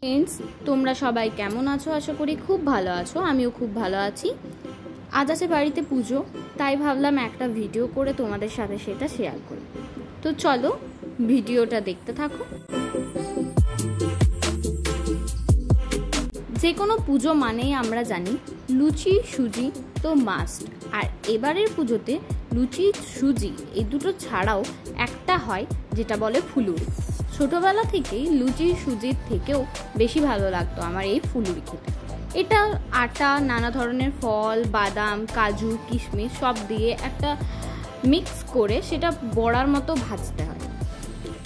Friends, তোমরা সবাই কেমন আছো? আশা করি খুব ভালো আছো। আমিও খুব ভালো আছি। আজ আছে বাড়িতে পুজো, তাই ভাবলাম একটা ভিডিও করে তোমাদের সাথে সেটা শেয়ার করি। তো চলো ভিডিওটা দেখতে থাকো। যে কোনো পুজো মানেই আমরা জানি লুচি সুজি তো মাস্ট। আর এবারের পুজোতে লুচি সুজি এই দুটো ছাড়াও একটা হয় যেটা বলে ফুলুরি। ছোটবেলা থেকেই লুচি সুজির থেকেও বেশি ভালো লাগতো আমার এই ফুলুরি খেতে। এটা আটা, নানা ধরনের ফল, বাদাম, কাজু, কিশমিশ সব দিয়ে একটা মিক্স করে সেটা বড়ার মতো ভাজতে হয়।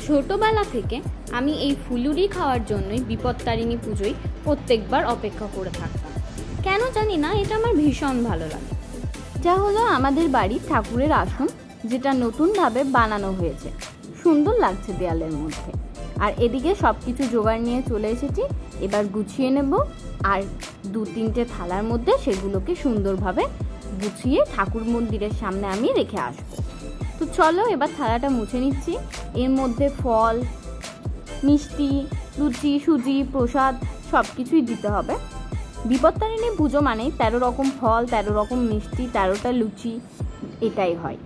ছোটবেলা থেকে আমি এই ফুলুরি খাওয়ার জন্যই বিপত্তারিণী পুজোয় প্রত্যেকবার অপেক্ষা করে থাকতাম। কেন জানি না, এটা আমার ভীষণ ভালো লাগে। যা হলো আমাদের বাড়ির ঠাকুরের আসন, যেটা নতুনভাবে বানানো হয়েছে, সুন্দর লাগছে দেয়ালের মধ্যে। আর এদিকে সব কিছু জোগাড় নিয়ে চলে এসেছি। এবার গুছিয়ে নেব আর 2-3টে থালার মধ্যে সেগুলোকে সুন্দরভাবে গুছিয়ে ঠাকুর মন্দিরের সামনে আমি রেখে আসবো। তো চলো এবার থালাটা মুছে নিচ্ছি। এর মধ্যে ফল, মিষ্টি, লুচি, সুজি, প্রসাদ সব কিছুই দিতে হবে। বিপত্তারিণী পুজো মানে 13 রকম ফল, 13 রকম মিষ্টি, 13টা লুচি, এটাই হয়।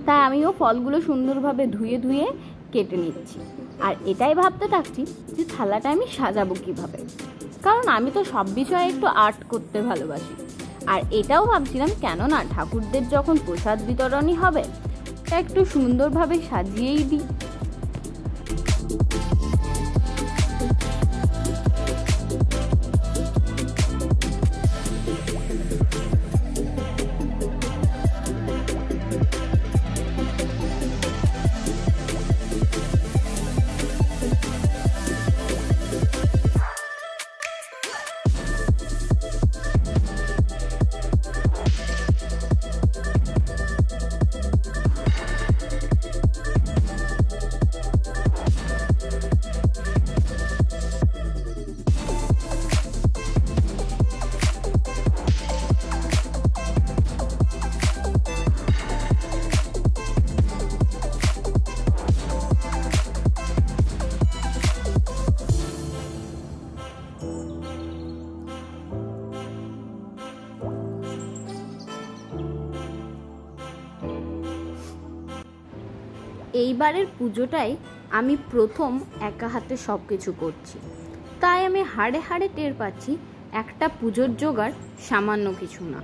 তাই আমিও ফলগুলো সুন্দরভাবে ধুয়ে ধুয়ে কেটে নিচ্ছি। আর এটাই ভাবতে থাকছি যে থালাটা আমি সাজাবো কিভাবে, কারণ আমি তো সব বিষয়ে একটু আর্ট করতে ভালোবাসি। আর এটাও ভাবছিলাম কেন না ঠাকুরদের যখন প্রসাদ বিতরণই হবে, তা একটু সুন্দরভাবে সাজিয়েই দিই। এইবারের পুজোটাই আমি প্রথম একা হাতে সব কিছু করছি, তাই আমি হাড়ে হাড়ে টের পাচ্ছি একটা পুজোর জোগাড় সামান্য কিছু না।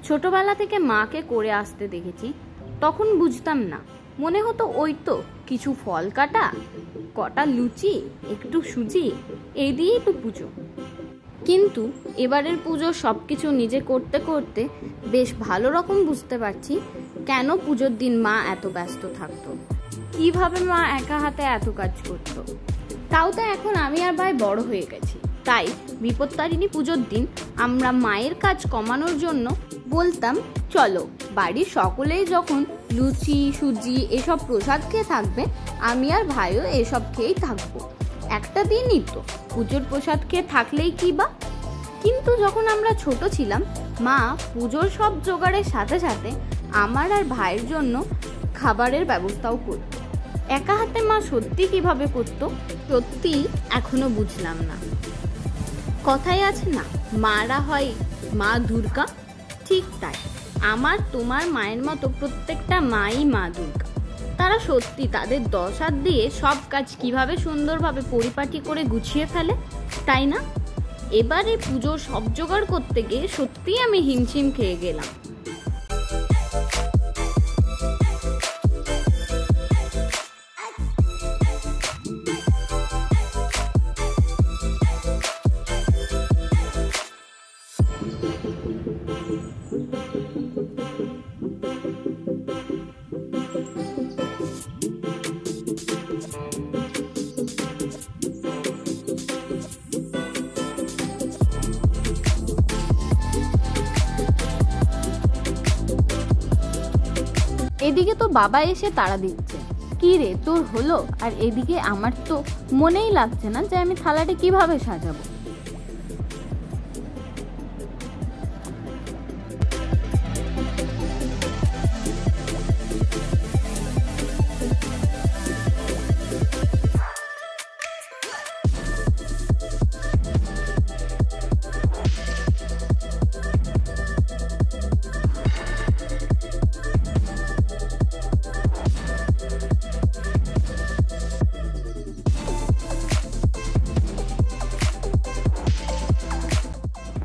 ছোটবেলা থেকে মাকে করে আসতে দেখেছি, তখন বুঝতাম না, মনে হতো ওই তো কিছু ফল কাটা, কটা লুচি, একটু সুজি, এই দিয়েই তো পুজো। কিন্তু এবারের পুজো সব কিছু নিজে করতে করতে বেশ ভালো রকম বুঝতে পারছি কেন পুজোর দিন মা এত ব্যস্ত থাকতো, কিভাবে মা একা হাতে এত কাজ করতো। তাও তো এখন আমি আর ভাই বড় হয়ে গেছি, তাই বিপত্তারিণী পুজোর দিন আমরা মায়ের কাজ কমানোর জন্য বলতাম, চলো বাড়ির সকলেই যখন লুচি সুজি এসব প্রসাদ খেয়ে থাকবে, আমি আর ভাইও এসব খেয়েই থাকবো। একটা দিনই তো, পুজোর প্রসাদ খেয়ে থাকলেই কি বা। কিন্তু যখন আমরা ছোট ছিলাম, মা পুজোর সব জোগাড়ের সাথে সাথে আমার আর ভাইয়ের জন্য খাবারের ব্যবস্থাও করত। একা হাতে মা সত্যি কিভাবে করতো, সত্যি এখনো বুঝলাম না। কথাই আছে না, মারা হয় মা দুর্গা, ঠিক তাই আমার তোমার মায়ের মতো প্রত্যেকটা মাই মা দুর্গা। তারা সত্যি তাদের 10 হাত দিয়ে সব কাজ কিভাবে সুন্দরভাবে পরিপাটি করে গুছিয়ে ফেলে, তাই না? এবারে পুজোর সব জোগাড় করতে গিয়ে সত্যিই আমি হিমশিম খেয়ে গেলাম। এদিকে তো বাবা এসে তাড়া দিচ্ছে, কি রে তোর হলো? আর এদিকে আমার তো মনেই লাগছে না যে আমি থালাটা কিভাবে সাজাবো।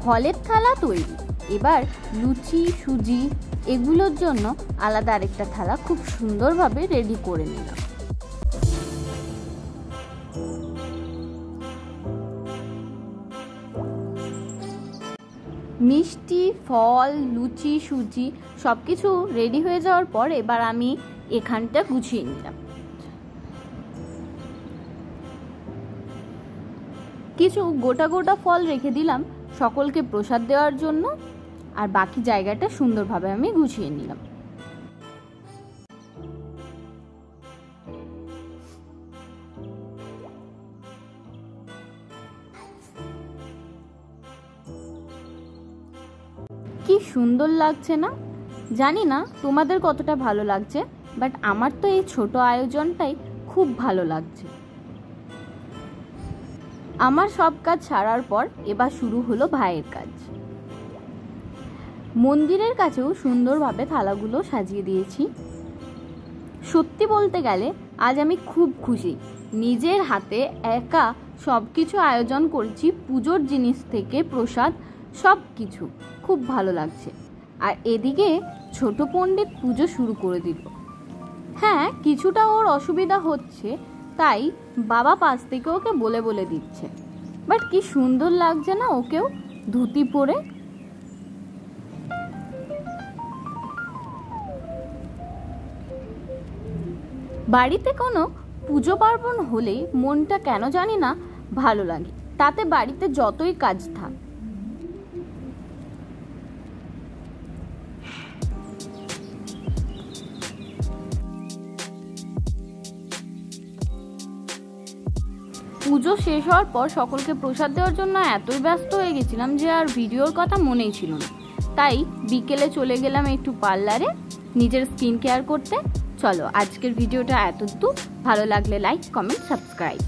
ফলের থালা তৈরি। এবার লুচি সুজি এগুলোর জন্য আলাদা আরেকটা থালা খুব সুন্দরভাবে রেডি করে নিলাম। মিষ্টি ফল লুচি সুজি সব কিছু রেডি হয়ে যাওয়ার পর এবার আমি এখানটা গুছিয়ে নিলাম। কিছু গোটা গোটা ফল রেখে দিলাম সকলকে প্রসাদ দেওয়ার জন্য, আর বাকি জায়গাটা সুন্দরভাবে আমি গুছিয়ে নিলাম। কি সুন্দর লাগছে না? জানি না তোমাদের কতটা ভালো লাগছে, বাট আমার তো এই ছোট আয়োজনটাই খুব ভালো লাগছে। আমার সব কাজ ছাড়ার পর এবার শুরু হলো ভাইয়ের কাজ। মন্দিরের কাছেও সুন্দরভাবে থালাগুলো সাজিয়ে দিয়েছি। সত্যি বলতে গেলে আজ আমি খুব খুশি, নিজের হাতে একা সব কিছু আয়োজন করেছি, পুজোর জিনিস থেকে প্রসাদ সব কিছু খুব ভালো লাগছে। আর এদিকে ছোট পণ্ডিত পুজো শুরু করে দিল। হ্যাঁ, কিছুটা ওর অসুবিধা হচ্ছে, তাই বাবা পাশ থেকে ওকে বলে বলে দিচ্ছে। বাট কি সুন্দর লাগছে না ওকেও ধুতি পরে। বাড়িতে কোনো পুজো পার্বণ হলেই মনটা কেন জানি না ভালো লাগে, তাতে বাড়িতে যতই কাজ থাক। পুজো শেষ হওয়ার পর সকলকে প্রসাদ দেওয়ার জন্য এতই ব্যস্ত হয়ে গেছিলাম যে আর ভিডিওর কথা মনেই ছিল না। তাই বিকেলে চলে গেলাম একটু পার্লারে নিজের স্কিন কেয়ার করতে। চলো আজকের ভিডিওটা এতটুকু, ভালো লাগলে লাইক কমেন্ট সাবস্ক্রাইব।